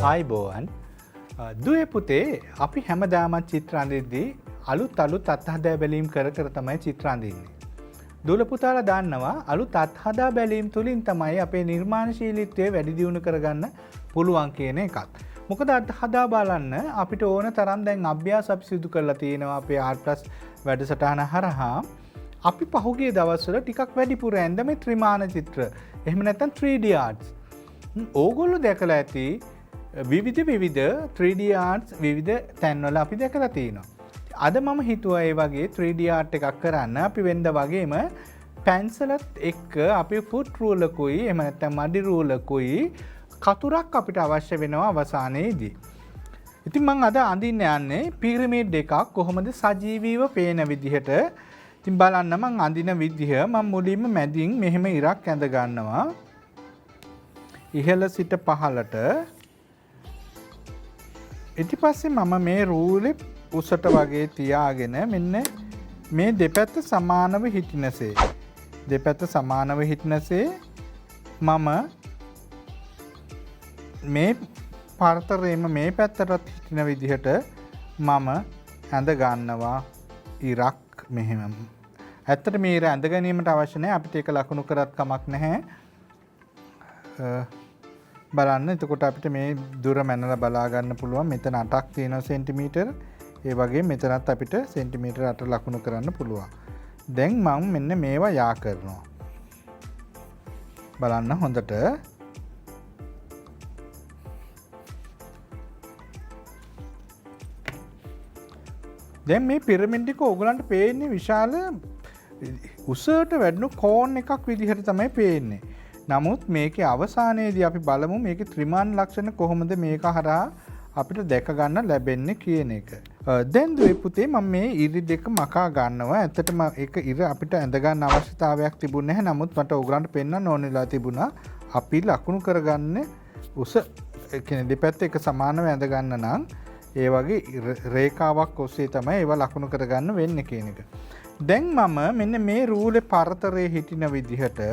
ආයිබෝවන් දුවේ පුතේ අපි හැමදාමත් චිත්‍ර අඳිද්දී අලුත් අත්හදා බැලීම් කර තමයි චිත්‍ර අඳින්නේ. දුවල පුතාලා දන්නවා අලුත් අත්හදා බැලීම් තුලින් තමයි අපේ නිර්මාණශීලීත්වය වැඩි දියුණු කරගන්න පුළුවන් කියන එකත්. මොකද අත්හදා බලන්න අපිට ඕන තරම් දැන් අභ්‍යාස අපි සිදු කරලා තියෙනවා අපේ R+ වැඩසටහන හරහා. අපි පහුගිය දවස්වල ටිකක් වැඩිපුර ඇඳ මේ ත්‍රිමාන චිත්‍ර. එහෙම නැත්නම් 3D arts. ඕගොල්ලෝ දැකලා ඇති විවිධ 3D arts විවිධ තැන්වල අපි දැකලා තියෙනවා. අද මම හිතුවා ඒ වගේ 3D art එකක් කරන්න අපි වෙනද වගේම පැන්සලත් එක්ක අපි ෆුට් රූලකුයි එහෙම නැත්නම් මඩි රූලකුයි කතුරක් අපිට අවශ්‍ය වෙනවා අවසානයේදී. ඉතින් මම අද අඳින්න යන්නේ පිරමීඩ් එකක් කොහොමද සජීවීව පේන විදිහට. ඉතින් බලන්න මම අඳින විදිහ මම මුලින්ම මැදින් මෙහෙම ඉරක් ඇඳ ගන්නවා. ඉහළ සිට පහළට. ඊට පස්සේ මම මේ රූලේ උසට වගේ තියාගෙන මෙන්න මේ දෙපැත්ත සමානව හිටිනසේ මම මේ පරතරේම මේ පැත්තටත් හිටින විදිහට මම ඇඳ ගන්නවා ඉරක් මෙහෙම. ඇත්තට මේ ඉර ඇඳ ගැනීමට අවශ්‍ය නැහැ අපිට ඒක ලකුණු කරත් කමක් නැහැ. බලන්න එතකොට අපිට මේ දුර මැනලා බලා ගන්න පුළුවන්. මෙතන 8ක් තියෙනවා සෙන්ටිමීටර්. ඒ වගේ මෙතනත් අපිට සෙන්ටිමීටර් 8 ලකුණු කරන්න පුළුවන්. දැන් මම මෙන්න මේවා යා කරනවා. බලන්න හොඳට. දැන් මේ පිරමිඩ් එක ඕගලන්ට පේන්නේ විශාල උසට වැඩුණු කෝන් එකක් විදිහට තමයි පේන්නේ. නමුත් මේකේ අවසානයේදී අපි බලමු මේකේ ත්‍රිමාන ලක්ෂණ කොහොමද මේක හරහා අපිට දැක ගන්න ලැබෙන්නේ කියන එක. දැන් දුවේ පුතේ මම මේ ඉරි දෙක මකා ගන්නවා. ඇත්තටම ඒක ඉර අපිට ඇඳ ගන්න අවශ්‍යතාවයක් තිබුණේ නැහැ. නමුත් මට ඕගලන්ට පෙන්වන්න ඕනෙලා තිබුණා. අපි ලකුණු කරගන්න උස කියන්නේ දෙපැත්ත එක සමානව ඇඳ ගන්න නම් ඒ වගේ රේඛාවක් ඔස්සේ තමයි ඒවා ලකුණු කරගන්න වෙන්නේ කියන එක. දැන් මම මෙන්න මේ රූලේ පරතරයේ හිටින විදිහට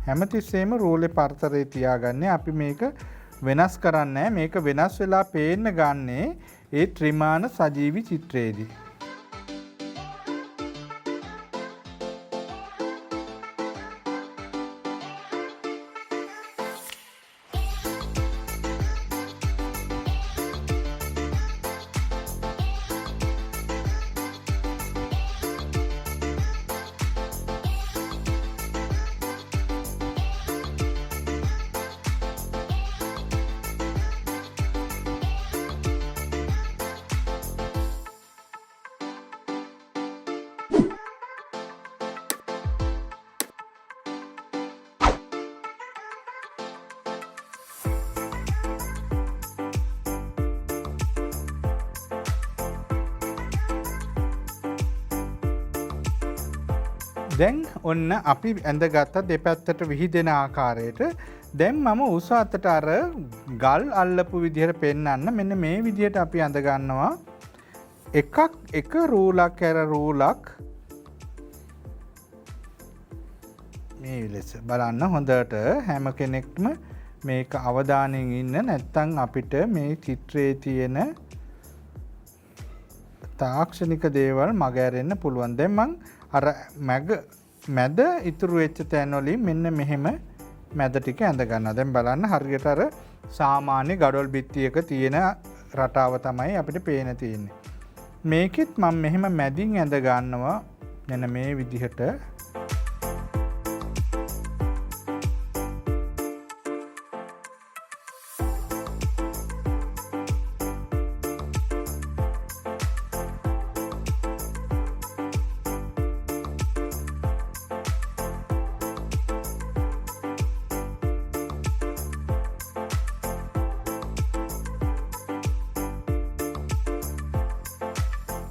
හැමතිස්සෙම රූලේ පරතරේ තියාගන්නේ. අපි මේක වෙනස් කරන්නේ මේක වෙනස් වෙලා පේන්න ගන්නේ ඒ ත්‍රිමාන සජීවී චිත්‍රයේදී. දැන් ඔන්න අපි ඇඳගත්ත දෙපැත්තට විහිදෙන ආකාරයට දැන් මම උස අතට අර ගල් අල්ලපු විදිහට පෙන්වන්න මෙන්න මේ විදිහට අපි ඇඳ ගන්නවා. එක රූලක් රූලක් මේ ලෙස බලන්න හොඳට හැම කෙනෙක්ම මේක අවධානයෙන් ඉන්න නැත්නම් අපිට මේ චිත්‍රයේ තියෙන තාක්ෂණික දේවල් මග ඇරෙන්න පුළුවන්. දැන් මං අර මැද ඉතුරු වෙච්ච තැන් වලින් මෙන්න මෙහෙම මැද ටික ඇඳ ගන්නවා. දැන් බලන්න හරියට අර සාමාන්‍ය ගඩොල් බිත්තියක තියෙන රටාව තමයි අපිට පේන තියෙන්නේ. මේකෙත් මම මෙහෙම මැදින් ඇඳ ගන්නවා මෙන්න මේ විදිහට.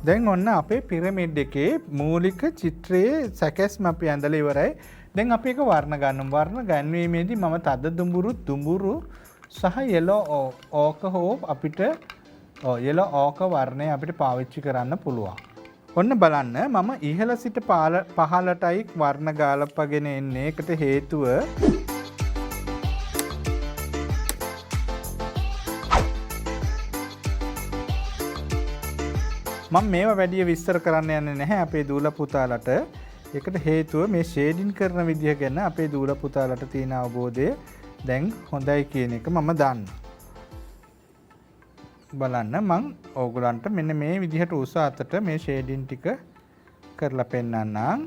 දැන් ඔන්න අපේ පිරමිඩ් එකේ මූලික චිත්‍රයේ සැකැස්ම අපි ඇඳලා ඉවරයි. දැන් අපි එක වර්ණ ගන්නවා. වර්ණ ගැන්වීමේදී මම තද දුඹුරු සහ yellow ඕක හෝ අපිට yellow ඕක වර්ණය අපිට පාවිච්චි කරන්න පුළුවන්. ඔන්න බලන්න මම ඉහළ සිට පහළටයි වර්ණ ගාලපගෙන එන්නේ. ඒකට හේතුව මම මේවා වැඩි විස්තර කරන්න යන්නේ නැහැ අපේ දූල පුතාලට. ඒකට හේතුව මේ ෂේඩින් කරන විදිහ ගැන අපේ දූල පුතාලට තියෙන අවබෝධය දැන් හොඳයි කියන එක මම දන්නවා. බලන්න මං ඕගොල්ලන්ට මෙන්න මේ විදිහට උස අතට මේ ෂේඩින් ටික කරලා පෙන්නන්නම්.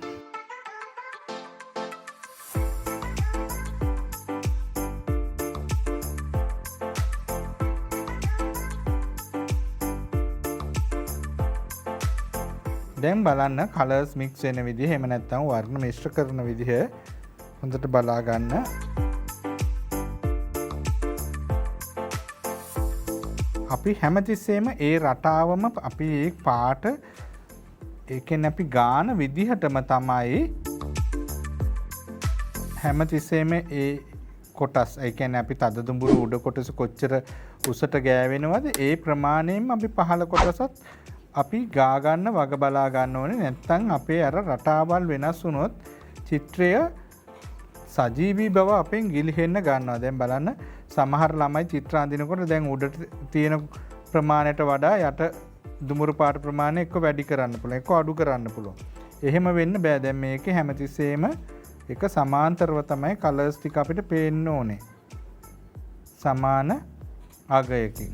දැන් බලන්න කලර්ස් මික්ස් වෙන විදිහ, එහෙම නැත්නම් වර්ණ මිශ්‍ර කරන විදිහ හොඳට බලා ගන්න. අපි හැමතිස්සෙම ඒ රටාවම අපි ඒ පාට ඒකෙන් අපි ගාන විදිහටම තමයි හැමතිස්සෙම ඒ කොටස්, ඒ කියන්නේ අපි තද දුඹුරු උඩ කොටස කොච්චර උසට ගෑවෙනවද ඒ ප්‍රමාණයෙන් අපි පහළ කොටසත් අපි ගා ගන්න වග බලා ගන්න ඕනේ. නැත්නම් අපේ අර රටාවල් වෙනස් වුණොත් චිත්‍රය සජීවී බව අපෙන් ගිලිහෙන්න ගන්නවා. දැන් බලන්න සමහර ළමයි චිත්‍ර අඳිනකොට දැන් උඩට තියෙන ප්‍රමාණයට වඩා යට දුමුරු පාට ප්‍රමාණය එක්ක වැඩි කරන්න පුළුවන්, එක්ක අඩු කරන්න පුළුවන්. එහෙම වෙන්න බෑ. දැන් මේකේ හැමතිස්සෙම එක සමාන්තරව තමයි කලර්ස් ටික අපිට පේන්න ඕනේ. සමාන අගයකින්.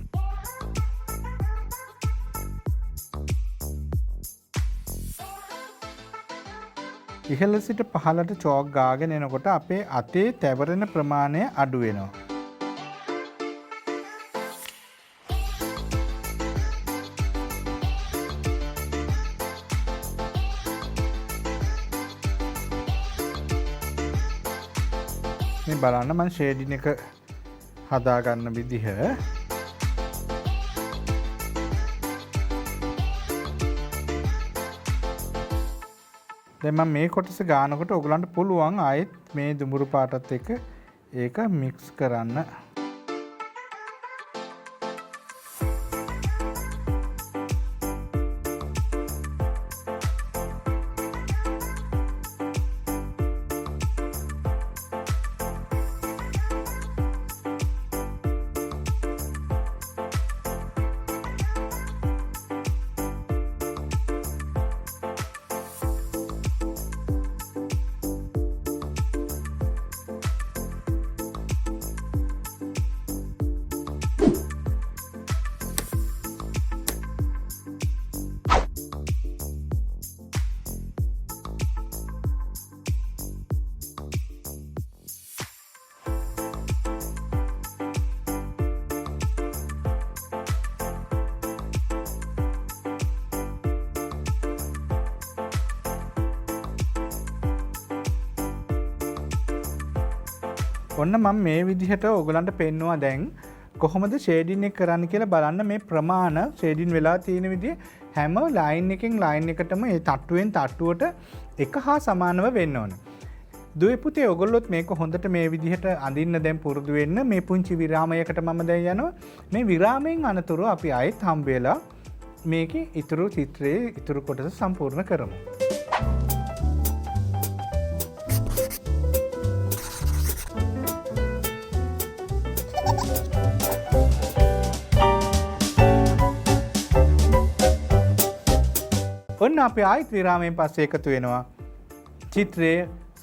ඉහළ සිට පහළට චෝක් ගාගෙන එනකොට අපේ අතේ තැවරෙන ප්‍රමාණය අඩු වෙනවා. මේ බලන්න මම ෂේඩින් එක හදාගන්න විදිහ. දැන් මම මේ කොටස ගානකොට ඔයගලන්ට පුළුවන් ආයෙත් මේ දුඹුරු පාටත් එක්ක ඒක මික්ස් කරන්න. ඔන්න මම මේ විදිහට ඔයගලන්ට පෙන්නවා දැන් කොහොමද ෂේඩින් එක කරන්න කියලා බලන්න. මේ ප්‍රමාණ ෂේඩින් වෙලා තියෙන විදිහ හැම ලයින් එකකින් ලයින් එකටම ඒ තට්ටුවෙන් තට්ටුවට එක හා සමානව වෙන්න ඕන. දුවේ පුතේ ඔයගොල්ලොත් මේක හොඳට මේ විදිහට අඳින්න දැන් පුරුදු වෙන්න. මේ පුංචි විරාමයකට මම දැන් යනවා. මේ විරාමයෙන් අනතුරු අපි ආයෙත් හම්බ වෙලා මේකේ ඊතුරු චිත්‍රයේ ඊතුරු කොටස සම්පූර්ණ කරමු. ඔන්න අපි ආයෙත් විරාමයෙන් පස්සේ එකතු වෙනවා චිත්‍රය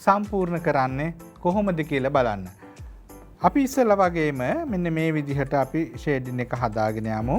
සම්පූර්ණ කරන්නේ කොහොමද කියලා බලන්න. අපි ඉස්සෙල්ලා වගේම මෙන්න මේ විදිහට අපි ෂේඩින් එක හදාගෙන යමු.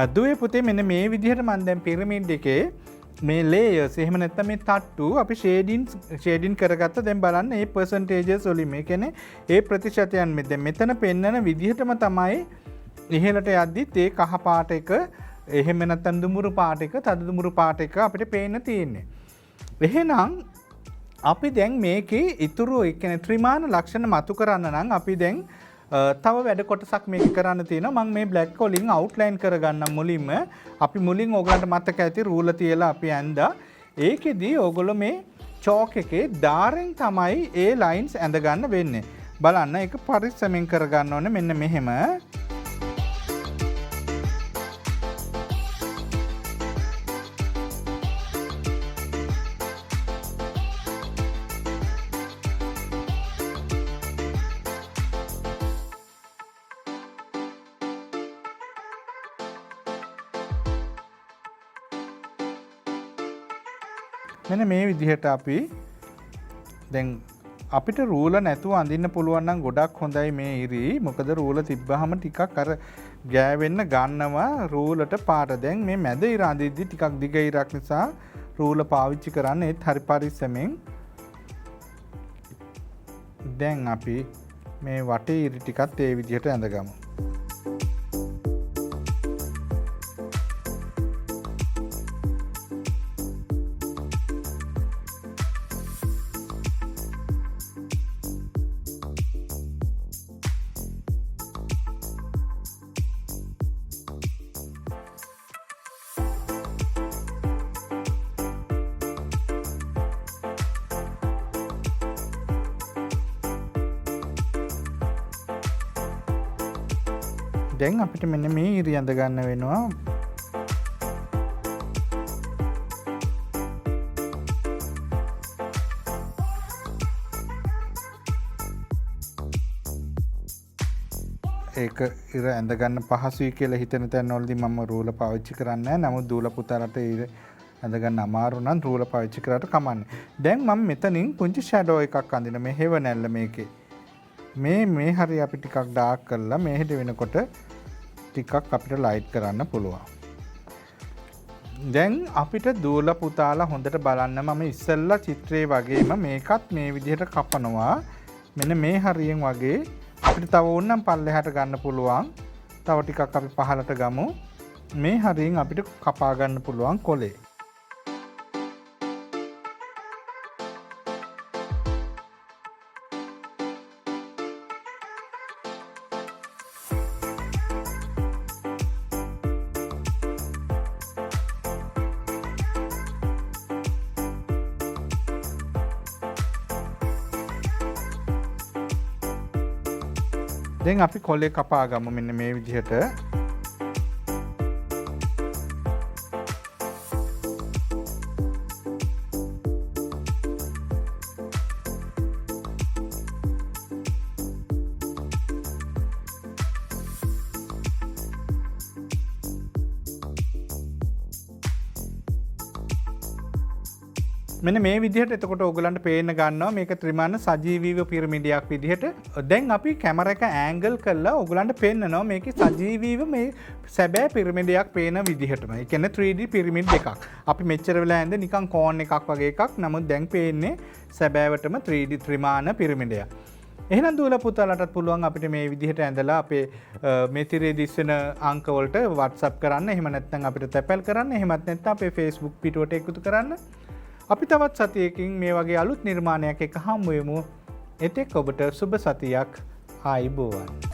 දුවේ පුතේ මෙන්න මේ විදිහට මම දැන් පිරමීඩ් එකේ මේ ලේයර්ස් එහෙම නැත්නම් මේ තට්ටු අපි ෂේඩින් කරගත්ත. දැන් බලන්න මේ පර්සන්ටේජස් වලින් මේ කියන්නේ ඒ ප්‍රතිශතයන් දැන් මෙතන පෙන්නන විදිහටම තමයි ඉහළට යද්දිත් ඒ කහ පාට එක එහෙම නැත්නම් දුමුරු පාට එක තද දුමුරු පාට එක අපිට පේන්න තියෙන්නේ. එහෙනම් අපි දැන් මේකේ ඉතුරු ඒ කියන්නේ ත්‍රිමාන ලක්ෂණ මතු කරන්න නම් අපි දැන් තව වැඩ කොටසක් මේක කරන්න තියෙනවා. මම මේ බ්ලැක් වලින් අවුට්ලයින් කරගන්නම් මුලින්ම. අපි මුලින් ඕගලන්ට මතක ඇති රූල තියලා අපි ඇඳා. ඒකෙදි ඕගොල්ලෝ මේ චෝක් එකේ දාරෙන් තමයි ඒ ලයින්ස් ඇඳ ගන්න වෙන්නේ. බලන්න ඒක පරිස්සමෙන් කරගන්න ඕනේ මෙන්න මෙහෙම. මෙන්න මේ විදිහට අපි දැන් අපිට රූල නැතුව අඳින්න පුළුවන් නම් ගොඩක් හොඳයි මේ ඉරි. මොකද රූල තිබ්බහම ටිකක් අර ගෑවෙන්න ගන්නවා රූලට පාට. දැන් මේ මැද ඉර අඳිද්දි ටිකක් දිග ඉරක් නිසා රූල පාවිච්චි කරන්න ඒත් හරි පරිස්සමෙන්. දැන් අපි මේ වටේ ඉරි ටිකත් ඒ විදිහට ඇඳගමු. දැන් අපිට මෙන්න මේ ඉරි ඇඳ ගන්න වෙනවා. ඒක ඉර ඇඳ ගන්න පහසුයි කියලා හිතන තැන්වලදී මම රූල පාවිච්චි කරන්නේ නැහැ. නමුත් දූල පුතාලට ඉර ඇඳ ගන්න අමාරු නම් රූල පාවිච්චි කරාට කමන්නේ. දැන් මම මෙතනින් පුංචි ෂැඩෝ එකක් අඳින මේ හෙව නැල්ල මේකේ. මේ හරිය අපි ටිකක් ඩාර්ක් කරලා මෙහෙට වෙනකොට ටිකක් අපිට ලයිට් කරන්න පුළුවන්. දැන් අපිට දූල පුතාලා හොඳට බලන්න මම ඉස්සෙල්ලා චිත්‍රයේ වගේම මේකත් මේ විදිහට කපනවා. මෙන්න මේ හරියෙන් වගේ අපිට තව ඕනනම් පල්ලෙහාට ගන්න පුළුවන්. තව ටිකක් අපි පහළට ගමු. මේ හරියෙන් අපිට කපා ගන්න පුළුවන් කොලේ. දැන් අපි කොලේ කපා ගමු මෙන්න මේ විදිහට. මෙන්න මේ විදිහට එතකොට ඔයගලන්ට පේන්න ගන්නවා මේක ත්‍රිමාන සජීවීව පිරමීඩයක් විදිහට. දැන් අපි කැමරා එක ඇන්ගල් කරලා ඔයගලන්ට පෙන්නනවා මේකේ සජීවීව මේ සැබෑ පිරමීඩයක් පේන විදිහටම. ඒ කියන්නේ 3D පිරමීඩ් එකක්. අපි මෙච්චර වෙලා ඇඳ නිකන් කෝන් එකක් වගේ එකක්. නමුත් දැන් පේන්නේ සැබෑවටම 3D ත්‍රිමාන පිරමීඩයක්. එහෙනම් දුවලා පුතාලටත් පුළුවන් අපිට මේ විදිහට ඇඳලා අපේ මේ තිරේ දිස්වෙන අංක වලට WhatsApp කරන්න. එහෙම නැත්නම් අපිට තැපැල් කරන්න. එහෙමත් නැත්නම් අපේ Facebook පිටුවට එකතු කරන්න. අපි තවත් සතියකින් මේ වගේ අලුත් නිර්මාණයක් එක හමු වෙමු. එතෙක් ඔබට සුබ සතියක්. ආයුබෝවන්.